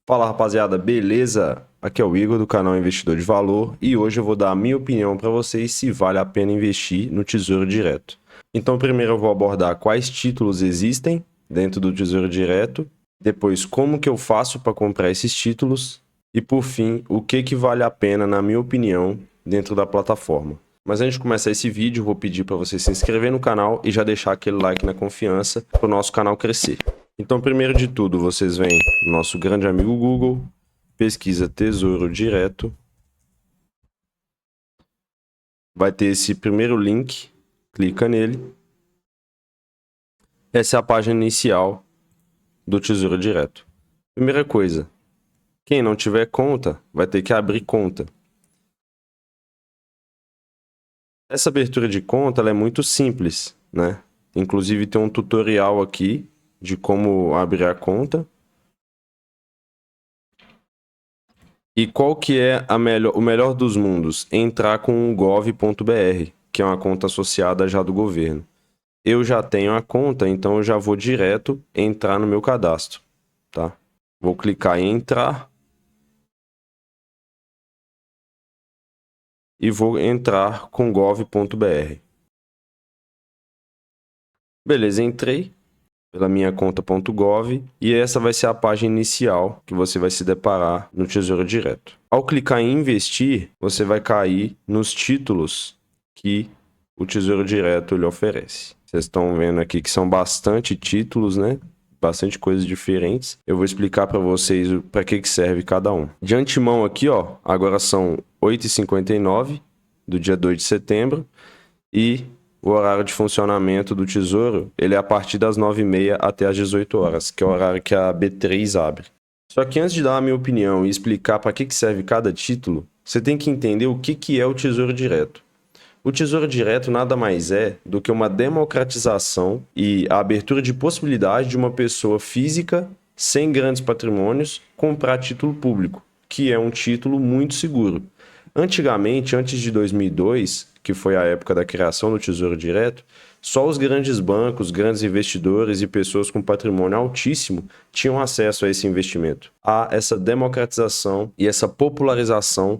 Fala rapaziada, beleza? Aqui é o Igor do canal Investidor de Valor e hoje eu vou dar a minha opinião para vocês se vale a pena investir no Tesouro Direto. Então primeiro eu vou abordar quais títulos existem dentro do Tesouro Direto, depois como que eu faço para comprar esses títulos e por fim o que vale a pena na minha opinião dentro da plataforma. Mas antes de começar esse vídeo, eu vou pedir para você se inscrever no canal e já deixar aquele like na confiança para o nosso canal crescer. Então, primeiro de tudo, vocês vêm no nosso grande amigo Google, pesquisa Tesouro Direto. Vai ter esse primeiro link, clica nele. Essa é a página inicial do Tesouro Direto. Primeira coisa, quem não tiver conta, vai ter que abrir conta. Essa abertura de conta ela é muito simples, né? Inclusive tem um tutorial aqui de como abrir a conta. E qual que é o melhor dos mundos? Entrar com o gov.br, que é uma conta associada já do governo. Eu já tenho a conta, então eu já vou direto entrar no meu cadastro, tá? Vou clicar em entrar. E vou entrar com gov.br. Beleza, entrei pela minha conta.gov e essa vai ser a página inicial que você vai se deparar no Tesouro Direto. Ao clicar em investir, você vai cair nos títulos que o Tesouro Direto lhe oferece. Vocês estão vendo aqui que são bastante títulos, né? Bastante coisas diferentes. Eu vou explicar para vocês para que serve cada um. De antemão aqui, ó, agora são 8h59 do dia 2 de setembro e o horário de funcionamento do Tesouro, ele é a partir das 9h30 até as 18 horas, que é o horário que a B3 abre. Só que antes de dar a minha opinião e explicar para que serve cada título, você tem que entender o que é o Tesouro Direto. O Tesouro Direto nada mais é do que uma democratização e a abertura de possibilidade de uma pessoa física, sem grandes patrimônios, comprar título público, que é um título muito seguro. Antigamente, antes de 2002, que foi a época da criação do Tesouro Direto, só os grandes bancos, grandes investidores e pessoas com patrimônio altíssimo tinham acesso a esse investimento. Há essa democratização e essa popularização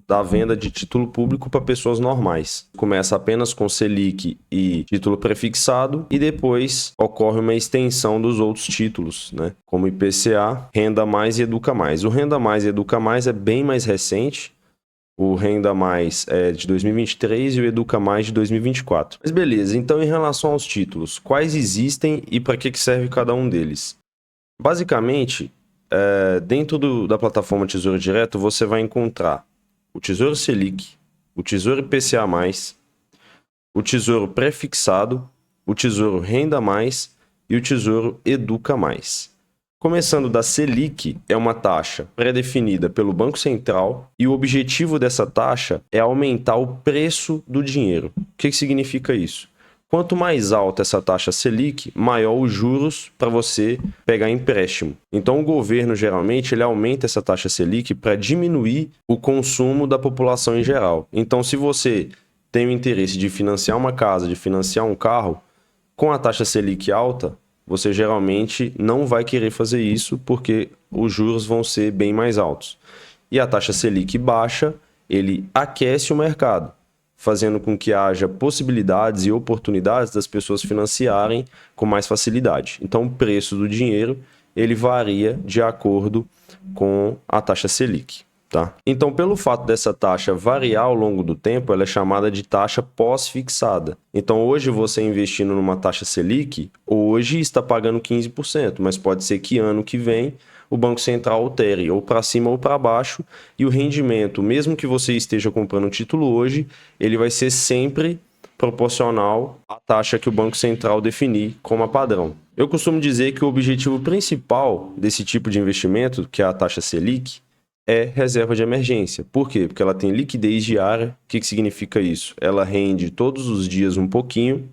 da venda de título público para pessoas normais. Começa apenas com Selic e título prefixado e depois ocorre uma extensão dos outros títulos, né? Como IPCA, Renda Mais e Educa Mais. O Renda Mais e Educa Mais é bem mais recente. O Renda Mais é de 2023 e o Educa Mais de 2024. Mas beleza, então em relação aos títulos, quais existem e para que serve cada um deles? Basicamente, dentro da plataforma Tesouro Direto, você vai encontrar o Tesouro Selic, o Tesouro IPCA+, o Tesouro Prefixado, o Tesouro Renda Mais e o Tesouro Educa Mais. Começando da Selic, é uma taxa pré-definida pelo Banco Central e o objetivo dessa taxa é aumentar o preço do dinheiro. O que significa isso? Quanto mais alta essa taxa Selic, maior os juros para você pegar empréstimo. Então o governo geralmente ele aumenta essa taxa Selic para diminuir o consumo da população em geral. Então se você tem o interesse de financiar uma casa, de financiar um carro, com a taxa Selic alta, você geralmente não vai querer fazer isso porque os juros vão ser bem mais altos. E a taxa Selic baixa, ele aquece o mercado, fazendo com que haja possibilidades e oportunidades das pessoas financiarem com mais facilidade. Então, o preço do dinheiro ele varia de acordo com a taxa Selic. Tá? Então, pelo fato dessa taxa variar ao longo do tempo, ela é chamada de taxa pós-fixada. Então, hoje você investindo numa taxa Selic, hoje está pagando 15%, mas pode ser que ano que vem o Banco Central altere ou para cima ou para baixo e o rendimento, mesmo que você esteja comprando um título hoje, ele vai ser sempre proporcional à taxa que o Banco Central definir como a padrão. Eu costumo dizer que o objetivo principal desse tipo de investimento, que é a taxa Selic, é reserva de emergência. Por quê? Porque ela tem liquidez diária. O que significa isso? Ela rende todos os dias um pouquinho,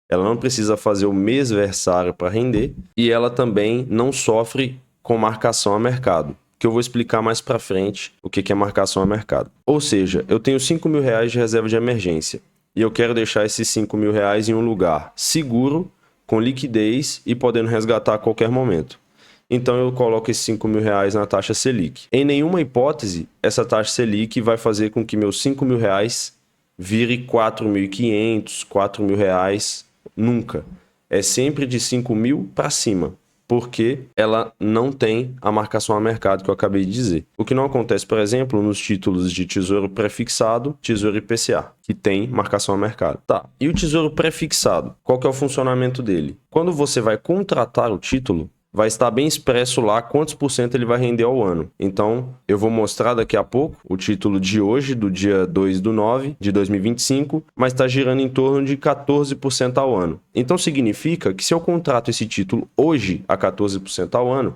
ela não precisa fazer o mêsversário para render e ela também não sofre com marcação a mercado, que eu vou explicar mais para frente o que é marcação a mercado. Ou seja, eu tenho R$5.000 de reserva de emergência e eu quero deixar esses R$5.000 em um lugar seguro, com liquidez e podendo resgatar a qualquer momento. então eu coloco esses R$ 5.000 na taxa Selic. Em nenhuma hipótese, essa taxa Selic vai fazer com que meus R$ 5.000 vire R$ 4.500, R$ 4.000, nunca. É sempre de 5.000 para cima, porque ela não tem a marcação a mercado que eu acabei de dizer. O que não acontece, por exemplo, nos títulos de tesouro pré-fixado, tesouro IPCA, que tem marcação a mercado. Tá, e o tesouro pré-fixado? Qual que é o funcionamento dele? Quando você vai contratar o título, vai estar bem expresso lá quantos por cento ele vai render ao ano. Então, eu vou mostrar daqui a pouco o título de hoje, do dia 2/9 de 2025, mas está girando em torno de 14% ao ano. Então, significa que se eu contrato esse título hoje a 14% ao ano,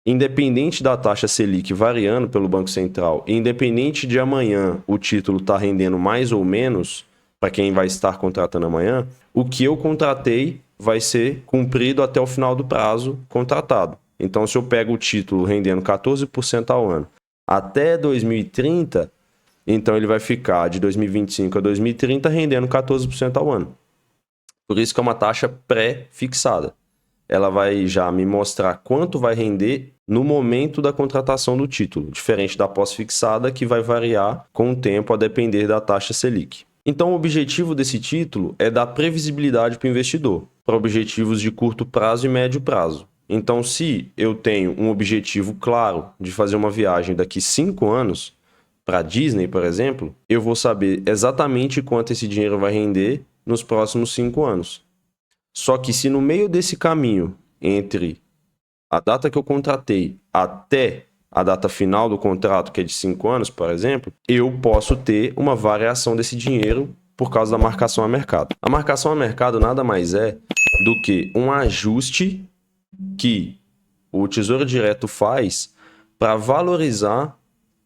independente da taxa Selic variando pelo Banco Central, independente de amanhã o título estar rendendo mais ou menos, para quem vai estar contratando amanhã, o que eu contratei vai ser cumprido até o final do prazo contratado. Então, se eu pego o título rendendo 14% ao ano até 2030, então ele vai ficar de 2025 a 2030 rendendo 14% ao ano. Por isso que é uma taxa pré-fixada. Ela vai já me mostrar quanto vai render no momento da contratação do título, diferente da pós-fixada, que vai variar com o tempo a depender da taxa Selic. Então, o objetivo desse título é dar previsibilidade para o investidor, para objetivos de curto prazo e médio prazo. Então, se eu tenho um objetivo claro de fazer uma viagem daqui 5 anos, para Disney, por exemplo, eu vou saber exatamente quanto esse dinheiro vai render nos próximos 5 anos. Só que se no meio desse caminho, entre a data que eu contratei até a data final do contrato, que é de 5 anos, por exemplo, eu posso ter uma variação desse dinheiro por causa da marcação a mercado. A marcação a mercado nada mais é do que um ajuste que o Tesouro Direto faz para valorizar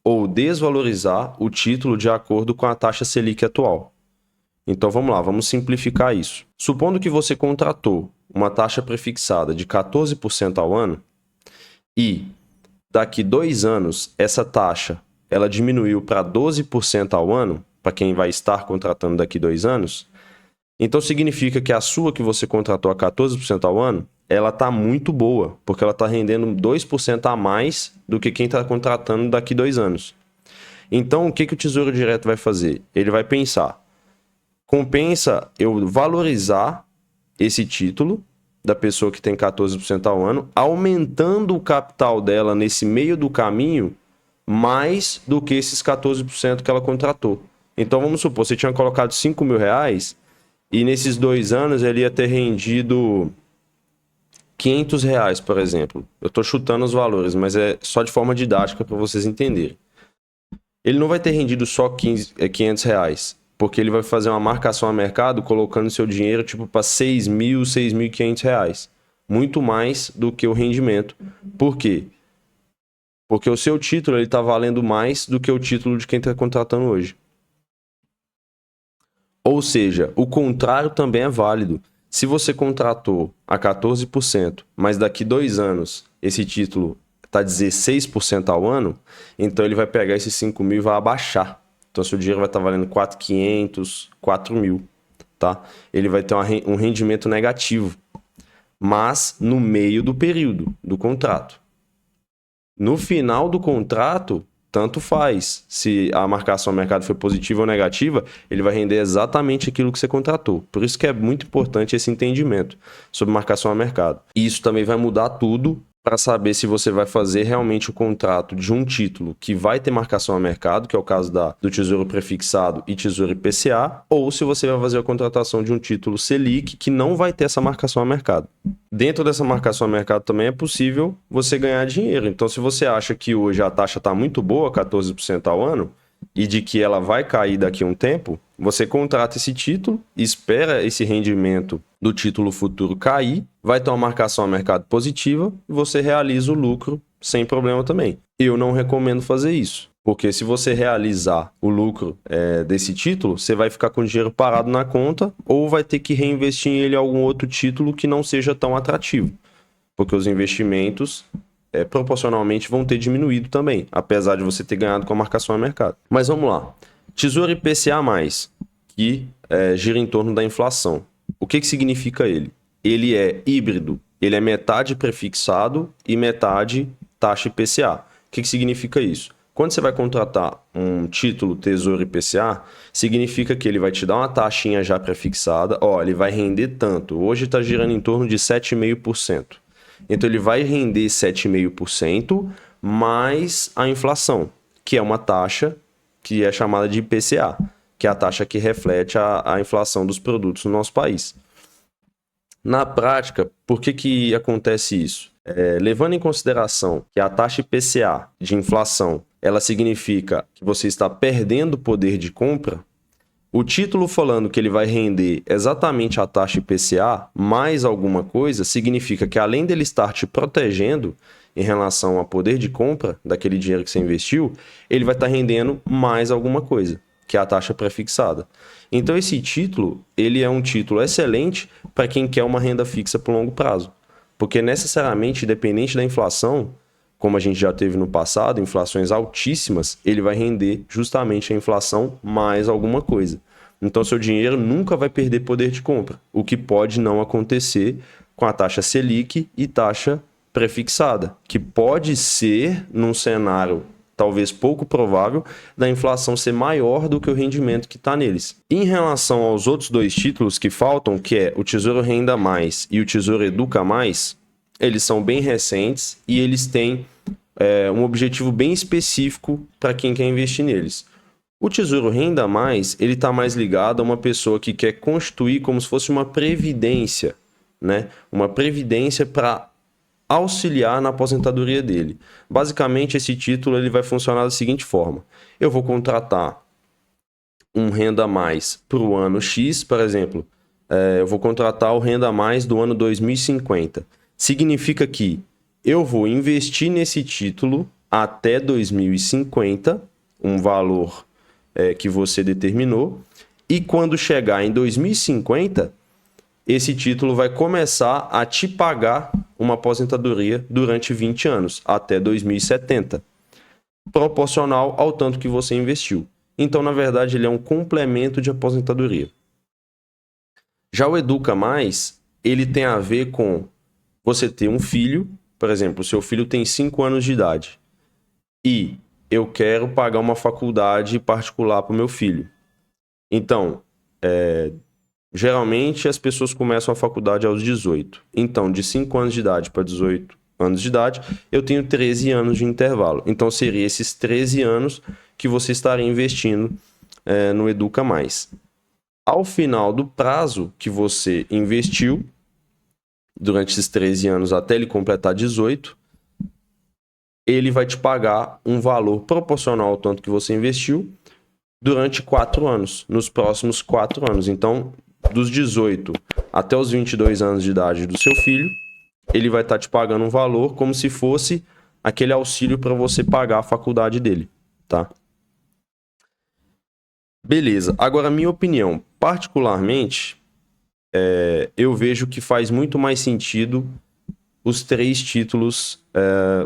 ou desvalorizar o título de acordo com a taxa Selic atual. Então vamos lá, vamos simplificar isso. Supondo que você contratou uma taxa prefixada de 14% ao ano e daqui 2 anos essa taxa ela diminuiu para 12% ao ano, para quem vai estar contratando daqui 2 anos, então significa que a sua que você contratou a 14% ao ano, ela está muito boa, porque ela está rendendo 2% a mais do que quem está contratando daqui 2 anos. Então o que o Tesouro Direto vai fazer? Ele vai pensar, compensa eu valorizar esse título da pessoa que tem 14% ao ano, aumentando o capital dela nesse meio do caminho, mais do que esses 14% que ela contratou. Então vamos supor, você tinha colocado R$ 5.000 e nesses 2 anos ele ia ter rendido R$ 500, por exemplo. Eu estou chutando os valores, mas é só de forma didática para vocês entenderem. Ele não vai ter rendido só R$ 500, porque ele vai fazer uma marcação a mercado colocando seu dinheiro tipo para R$ 6.000, R$ 6.500. Muito mais do que o rendimento. Por quê? Porque o seu título está valendo mais do que o título de quem está contratando hoje. Ou seja, o contrário também é válido. Se você contratou a 14%, mas daqui 2 anos esse título está 16% ao ano, então ele vai pegar esses 5.000 e vai abaixar. Então, seu dinheiro vai estar valendo 4.500, 4.000, tá? Ele vai ter um rendimento negativo, mas no meio do período do contrato. No final do contrato, tanto faz. Se a marcação ao mercado foi positiva ou negativa, ele vai render exatamente aquilo que você contratou. Por isso que é muito importante esse entendimento sobre marcação ao mercado. E isso também vai mudar tudo para saber se você vai fazer realmente o contrato de um título que vai ter marcação a mercado, que é o caso do Tesouro Prefixado e Tesouro IPCA, ou se você vai fazer a contratação de um título Selic que não vai ter essa marcação a mercado. Dentro dessa marcação a mercado também é possível você ganhar dinheiro. Então, se você acha que hoje a taxa está muito boa, 14% ao ano, e de que ela vai cair daqui a um tempo, você contrata esse título, espera esse rendimento do título futuro cair, vai ter uma marcação a mercado positiva e você realiza o lucro sem problema também. Eu não recomendo fazer isso, porque se você realizar o lucro desse título, você vai ficar com o dinheiro parado na conta ou vai ter que reinvestir em ele em algum outro título que não seja tão atrativo, porque os investimentos proporcionalmente vão ter diminuído também, apesar de você ter ganhado com a marcação a mercado. Mas vamos lá. Tesouro IPCA+, que gira em torno da inflação. O que significa ele? Ele é híbrido ele é metade prefixado e metade taxa IPCA. O que significa isso? Quando você vai contratar um título Tesouro IPCA, significa que ele vai te dar uma taxinha já prefixada. Ó, ele vai render tanto. Hoje está girando em torno de 7,5%. Então, ele vai render 7,5% mais a inflação, que é uma taxa que é chamada de IPCA, que é a taxa que reflete a inflação dos produtos no nosso país. Na prática, por que acontece isso? Levando em consideração que a taxa IPCA de inflação, ela significa que você está perdendo poder de compra, o título falando que ele vai render exatamente a taxa IPCA mais alguma coisa, significa que além dele estar te protegendo em relação ao poder de compra daquele dinheiro que você investiu, ele vai estar rendendo mais alguma coisa, que é a taxa prefixada. Então esse título, ele é um título excelente para quem quer uma renda fixa por longo prazo. Porque necessariamente, independente da inflação, como a gente já teve no passado, inflações altíssimas, ele vai render justamente a inflação mais alguma coisa. Então seu dinheiro nunca vai perder poder de compra, o que pode não acontecer com a taxa Selic e taxa prefixada, que pode ser, num cenário talvez pouco provável, da inflação ser maior do que o rendimento que está neles. Em relação aos outros dois títulos que faltam, que é o Tesouro Renda Mais e o Tesouro Educa Mais, eles são bem recentes e eles têm um objetivo bem específico para quem quer investir neles. O Tesouro Renda Mais, ele está mais ligado a uma pessoa que quer constituir como se fosse uma previdência, né? Uma previdência para auxiliar na aposentadoria dele. Basicamente, esse título ele vai funcionar da seguinte forma. Eu vou contratar um Renda Mais para o ano X, por exemplo. Eu vou contratar o Renda Mais do ano 2050. Significa que eu vou investir nesse título até 2050, um valor que você determinou, e quando chegar em 2050, esse título vai começar a te pagar uma aposentadoria durante 20 anos, até 2070, proporcional ao tanto que você investiu. Então, na verdade, ele é um complemento de aposentadoria. Já o Educa Mais, ele tem a ver com você ter um filho, por exemplo, o seu filho tem 5 anos de idade e eu quero pagar uma faculdade particular para o meu filho. Então, geralmente as pessoas começam a faculdade aos 18. Então, de 5 anos de idade para 18 anos de idade, eu tenho 13 anos de intervalo. Então, seria esses 13 anos que você estaria investindo no Educa Mais. Ao final do prazo que você investiu, durante esses 13 anos até ele completar 18, ele vai te pagar um valor proporcional ao tanto que você investiu durante 4 anos, nos próximos 4 anos. Então, dos 18 até os 22 anos de idade do seu filho, ele vai estar te pagando um valor como se fosse aquele auxílio para você pagar a faculdade dele, tá? Beleza. Agora, minha opinião, particularmente, eu vejo que faz muito mais sentido os 3 títulos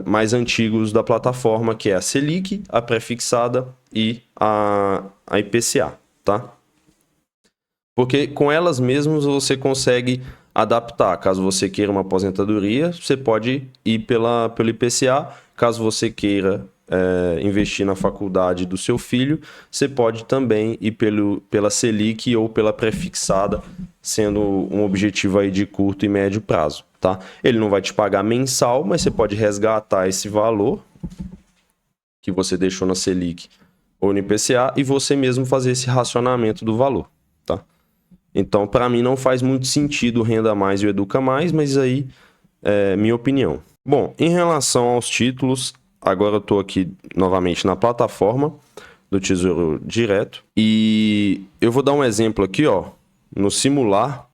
mais antigos da plataforma, que é a Selic, a prefixada e a IPCA, tá? Porque com elas mesmas você consegue adaptar. Caso você queira uma aposentadoria, você pode ir pelo IPCA. Caso você queira investir na faculdade do seu filho, você pode também ir pela Selic ou pela prefixada, sendo um objetivo aí de curto e médio prazo, tá? Ele não vai te pagar mensal, mas você pode resgatar esse valor que você deixou na Selic ou no IPCA e você mesmo fazer esse racionamento do valor, tá? Então, para mim, não faz muito sentido o Renda Mais e o Educa Mais, mas aí é minha opinião. Bom, em relação aos títulos, agora eu estou aqui novamente na plataforma do Tesouro Direto e eu vou dar um exemplo aqui, ó, no simular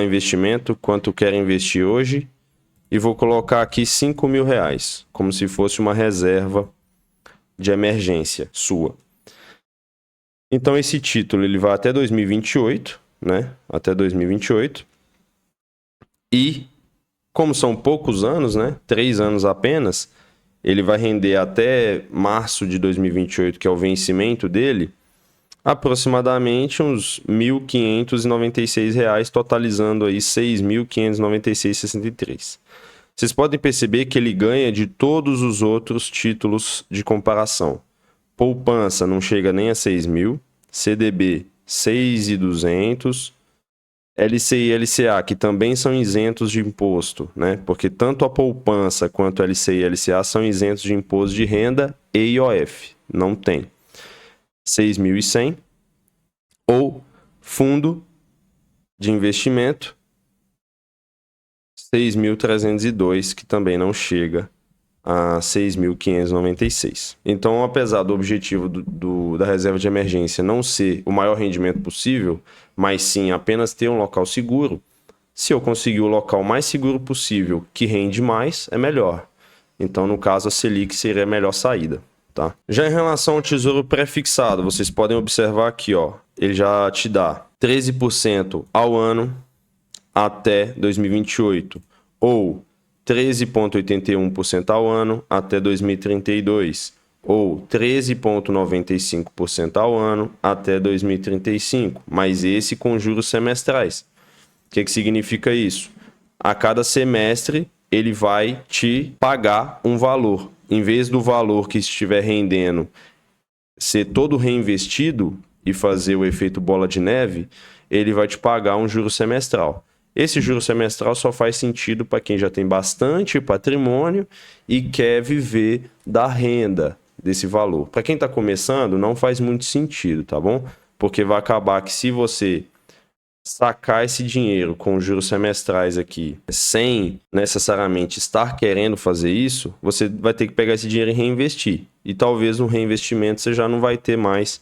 investimento, quanto quer investir hoje, e vou colocar aqui R$5.000, como se fosse uma reserva de emergência sua. Então esse título ele vai até 2028, né? Até 2028. E como são poucos anos, né? 3 anos apenas, ele vai render até março de 2028, que é o vencimento dele, aproximadamente uns R$ 1.596, totalizando aí R$ 6.596,63. Vocês podem perceber que ele ganha de todos os outros títulos de comparação. Poupança não chega nem a 6.000, CDB 6.200, LCI e LCA, que também são isentos de imposto, né? Porque tanto a poupança quanto a LCI e LCA são isentos de imposto de renda e IOF. Não tem. 6.100. Ou fundo de investimento 6.302, que também não chega a 6.596. Então, apesar do objetivo da reserva de emergência não ser o maior rendimento possível, mas sim apenas ter um local seguro, se eu conseguir o local mais seguro possível, que rende mais, é melhor. Então, no caso, a Selic seria a melhor saída. Tá? Já em relação ao tesouro pré-fixado, vocês podem observar aqui, ó, ele já te dá 13% ao ano até 2028, ou 13,81% ao ano até 2032, ou 13,95% ao ano até 2035, mas esse com juros semestrais. O que significa isso? A cada semestre ele vai te pagar um valor. Em vez do valor que estiver rendendo ser todo reinvestido e fazer o efeito bola de neve, ele vai te pagar um juro semestral. Esse juro semestral só faz sentido para quem já tem bastante patrimônio e quer viver da renda desse valor. Para quem está começando, não faz muito sentido, tá bom? Porque vai acabar que se você sacar esse dinheiro com juros semestrais aqui, sem necessariamente estar querendo fazer isso, você vai ter que pegar esse dinheiro e reinvestir. E talvez no reinvestimento você já não vai ter mais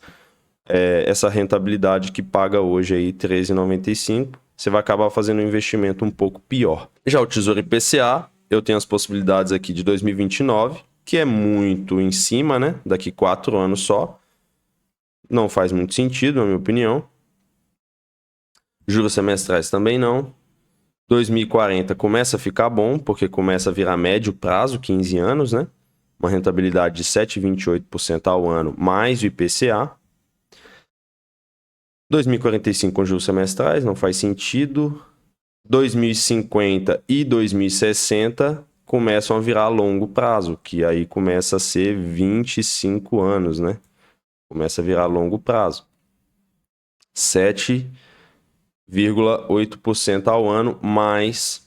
essa rentabilidade que paga hoje aí R$ 13,95. Você vai acabar fazendo um investimento um pouco pior. Já o Tesouro IPCA, eu tenho as possibilidades aqui de 2029, que é muito em cima, né? Daqui 4 anos só. Não faz muito sentido, na minha opinião. Juros semestrais também não. 2040 começa a ficar bom, porque começa a virar médio prazo, 15 anos, né? Uma rentabilidade de 7,28% ao ano, mais o IPCA. 2045 com juros semestrais, não faz sentido. 2050 e 2060 começam a virar longo prazo, que aí começa a ser 25 anos, né? Começa a virar longo prazo. 7,8% ao ano, mais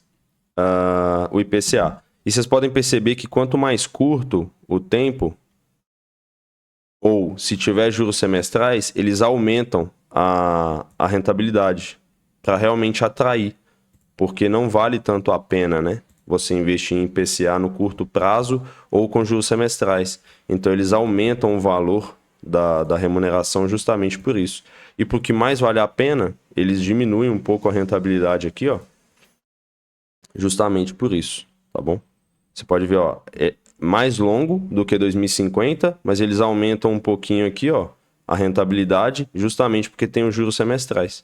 o IPCA. E vocês podem perceber que quanto mais curto o tempo, ou se tiver juros semestrais, eles aumentam a rentabilidade para realmente atrair, porque não vale tanto a pena, né? Você investir em IPCA no curto prazo ou com juros semestrais. Então eles aumentam o valor da remuneração justamente por isso. E por que mais vale a pena, eles diminuem um pouco a rentabilidade aqui, ó. Justamente por isso, tá bom? Você pode ver, ó, é mais longo do que 2050, mas eles aumentam um pouquinho aqui, ó, a rentabilidade, justamente porque tem os juros semestrais.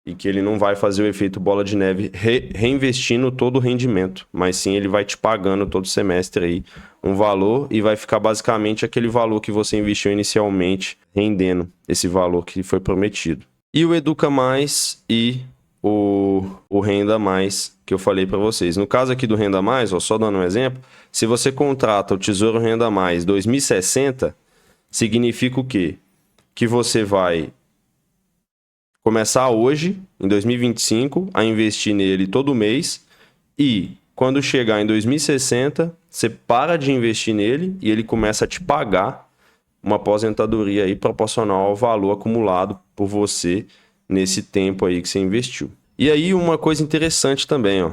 E que ele não vai fazer o efeito bola de neve reinvestindo todo o rendimento, mas sim ele vai te pagando todo semestre aí um valor e vai ficar basicamente aquele valor que você investiu inicialmente rendendo esse valor que foi prometido. E o Educa Mais e o Renda Mais que eu falei para vocês. No caso aqui do Renda Mais, ó, só dando um exemplo, se você contrata o Tesouro Renda Mais 2060, significa o quê? Que você vai começar hoje, em 2025, a investir nele todo mês e quando chegar em 2060, você para de investir nele e ele começa a te pagar uma aposentadoria aí proporcional ao valor acumulado por você nesse tempo aí que você investiu. E aí uma coisa interessante também, ó,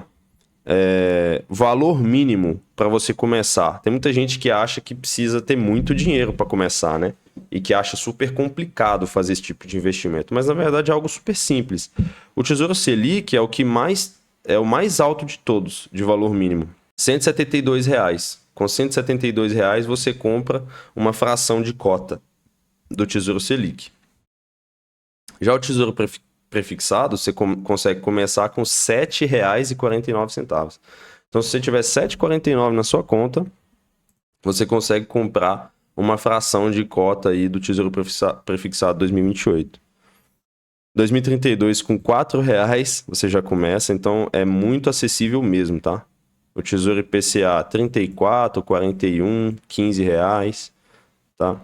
valor mínimo para você começar. Tem muita gente que acha que precisa ter muito dinheiro para começar, né? E que acha super complicado fazer esse tipo de investimento. Mas na verdade é algo super simples. O Tesouro Selic é o mais alto de todos, de valor mínimo. R$ 172. Com R$ 172 você compra uma fração de cota do Tesouro Selic. Já o Tesouro Prefixado, você consegue começar com R$ 7,49. Então, se você tiver R$ 7,49 na sua conta, você consegue comprar uma fração de cota aí do Tesouro Prefixado 2028. 2032 com R$4 você já começa, então é muito acessível mesmo, tá? O Tesouro IPCA 34, 41, R$15, tá?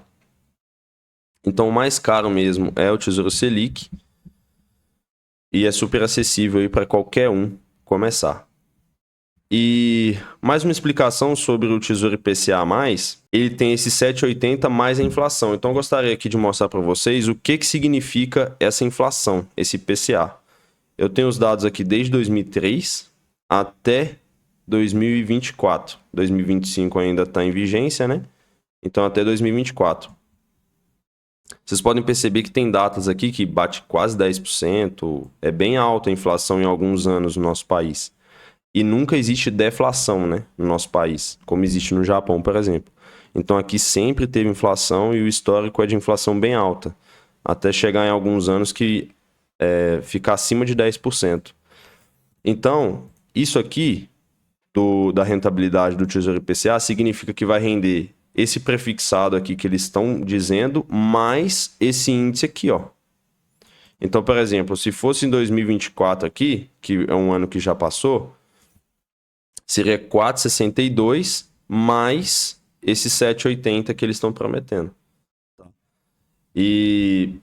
Então o mais caro mesmo é o Tesouro Selic e é super acessível aí para qualquer um começar. E mais uma explicação sobre o Tesouro IPCA+, ele tem esse 7,80 mais a inflação. Então eu gostaria aqui de mostrar para vocês o que significa essa inflação, esse IPCA. Eu tenho os dados aqui desde 2003 até 2024. 2025 ainda está em vigência, né? Então até 2024. Vocês podem perceber que tem datas aqui que bate quase 10%. É bem alta a inflação em alguns anos no nosso país. E nunca existe deflação, né, no nosso país, como existe no Japão, por exemplo. Então aqui sempre teve inflação e o histórico é de inflação bem alta, até chegar em alguns anos que fica acima de 10%. Então, isso aqui da rentabilidade do Tesouro IPCA significa que vai render esse prefixado aqui que eles estão dizendo, mais esse índice aqui, ó. Então, por exemplo, se fosse em 2024 aqui, que é um ano que já passou, seria 4,62 mais esse 7,80 que eles estão prometendo. E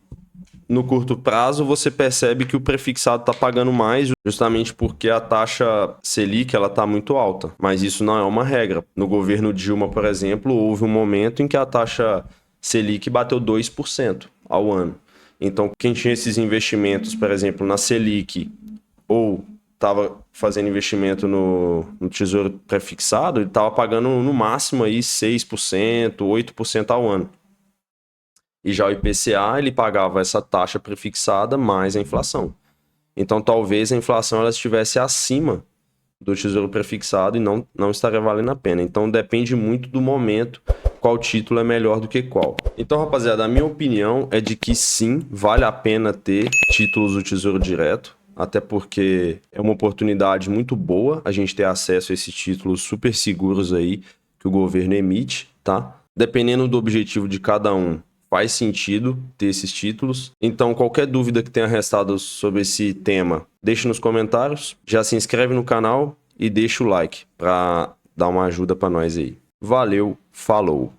no curto prazo você percebe que o prefixado está pagando mais justamente porque a taxa Selic ela está muito alta. Mas isso não é uma regra. No governo Dilma, por exemplo, houve um momento em que a taxa Selic bateu 2% ao ano. Então, quem tinha esses investimentos, por exemplo, na Selic ou estava fazendo investimento no Tesouro Prefixado, ele estava pagando no máximo aí 6%, 8% ao ano. E já o IPCA, ele pagava essa taxa prefixada mais a inflação. Então, talvez a inflação ela estivesse acima do Tesouro Prefixado e não estaria valendo a pena. Então, depende muito do momento, qual título é melhor do que qual. Então, rapaziada, a minha opinião é de que sim, vale a pena ter títulos do Tesouro Direto, até porque é uma oportunidade muito boa a gente ter acesso a esses títulos super seguros aí que o governo emite, tá? Dependendo do objetivo de cada um, faz sentido ter esses títulos. Então, qualquer dúvida que tenha restado sobre esse tema, deixe nos comentários. Já se inscreve no canal e deixa o like para dar uma ajuda para nós aí. Valeu, falou!